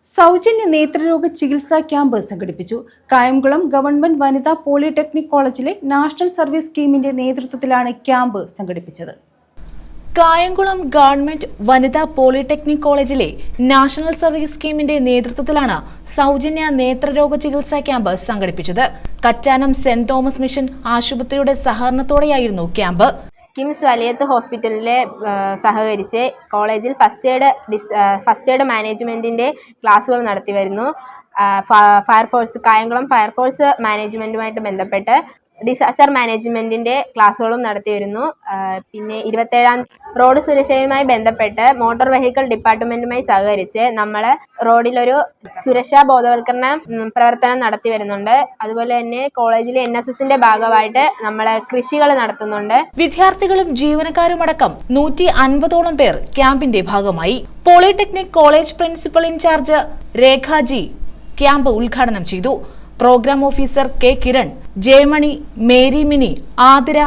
സൗജന്യ നേത്രരോഗ ചികിത്സാ ക്യാമ്പ് സംഘടിപ്പിച്ചു. കായംകുളം ഗവൺമെന്റ് വനിതാ പോളിടെക്നിക് കോളേജിലെ നാഷണൽ സർവീസ് സ്കീമിന്റെ നേതൃത്വത്തിലാണ് ക്യാമ്പ് സംഘടിപ്പിച്ചത്. കായംകുളം ഗവൺമെന്റ് വനിതാ പോളിടെക്നിക് കോളേജിലെ നാഷണൽ സർവീസ് സ്കീമിന്റെ നേതൃത്വത്തിലാണ് സൗജന്യ നേത്രരോഗ ചികിത്സാ ക്യാമ്പ് സംഘടിപ്പിച്ചത്. കറ്റാനം സെന്റ് തോമസ് മിഷൻ ആശുപത്രിയുടെ സഹകരണത്തോടെയായിരുന്നു ക്യാമ്പ്. കിംസ് വലിയത്ത് ഹോസ്പിറ്റലിലെ സഹകരിച്ച് കോളേജിൽ ഫസ്റ്റ് എയ്ഡ് മാനേജ്മെൻറ്റിൻ്റെ ക്ലാസ്സുകൾ നടത്തി വരുന്നു. ഫയർഫോഴ്സ് കായംകുളം ഫയർഫോഴ്സ് മാനേജ്മെൻറ്റുമായിട്ട് ബന്ധപ്പെട്ട് ഡിസാസ്റ്റർ മാനേജ്മെൻറ്റിൻ്റെ ക്ലാസ്സുകളും നടത്തി വരുന്നു. പിന്നെ 27-ാം റോഡ് സുരക്ഷയുമായി ബന്ധപ്പെട്ട് മോട്ടോർ വെഹിക്കിൾ ഡിപ്പാർട്ട്മെൻറ്റുമായി സഹകരിച്ച് നമ്മൾ റോഡിലൊരു സുരക്ഷാ ബോധവൽക്കരണ പ്രവർത്തനം നടത്തി വരുന്നുണ്ട്. അതുപോലെ തന്നെ കോളേജിലെ NSSന്റെ ഭാഗമായിട്ട് നമ്മൾ കൃഷികൾ നടത്തുന്നുണ്ട്. വിദ്യാർത്ഥികളും ജീവനക്കാരുമടക്കം 150ഓളം പേർ ക്യാമ്പിന്റെ ഭാഗമായി. Polytechnic college principal incharge Rekhaji camp ഉദ്ഘാടനം ചെയ്തു. Programme officer K Kiran, Jayamani, Mary Mini, Athira,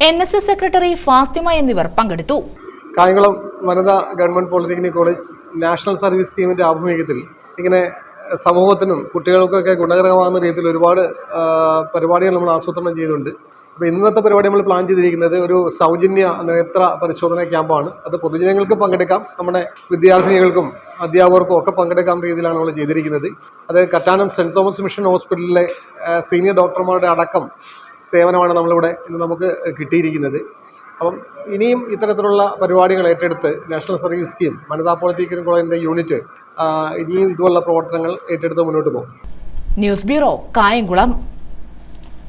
NSS secretary Fathima എന്നിവർ പങ്കെടുത്തു. കായംകുളം വനിതാ government polytechnic college national service സ്കീമിന്റെ ആഭിമുഖ്യത്തിൽ ഇങ്ങനെ സമൂഹത്തിനും കുട്ടികൾക്കൊക്കെ ഗുണകരമാകുന്ന രീതിയിൽ ഒരുപാട് പരിപാടികൾ നമ്മൾ ആസൂത്രണം ചെയ്യുന്നുണ്ട്. അപ്പോൾ ഇന്നത്തെ പരിപാടി നമ്മൾ പ്ലാൻ ചെയ്തിരിക്കുന്നത് ഒരു സൗജന്യ നേത്ര പരിശോധന ക്യാമ്പാണ്. അത് പൊതുജനങ്ങൾക്ക് പങ്കെടുക്കാം, നമ്മുടെ വിദ്യാർത്ഥിനികൾക്കും അധ്യാപകർക്കും ഒക്കെ പങ്കെടുക്കാൻ രീതിയിലാണ് നമ്മൾ ചെയ്തിരിക്കുന്നത്. അത് കറ്റാനം സെന്റ് തോമസ് മിഷൻ ഹോസ്പിറ്റലിലെ സീനിയർ ഡോക്ടർമാരുടെ അടക്കം സേവനമാണ് നമ്മളിവിടെ ഇന്ന് നമുക്ക് കിട്ടിയിരിക്കുന്നത്. അപ്പം ഇനിയും ഇത്തരത്തിലുള്ള പരിപാടികൾ ഏറ്റെടുത്ത് നാഷണൽ സർവീസ് സ്കീം വനിതാ പോളിടെക്നിക് കോളേജിൻ്റെ യൂണിറ്റ് ഇനിയും ഇതുപോലുള്ള പ്രവർത്തനങ്ങൾ ഏറ്റെടുത്ത് മുന്നോട്ട് പോകും. News bureau, Kayamkulam.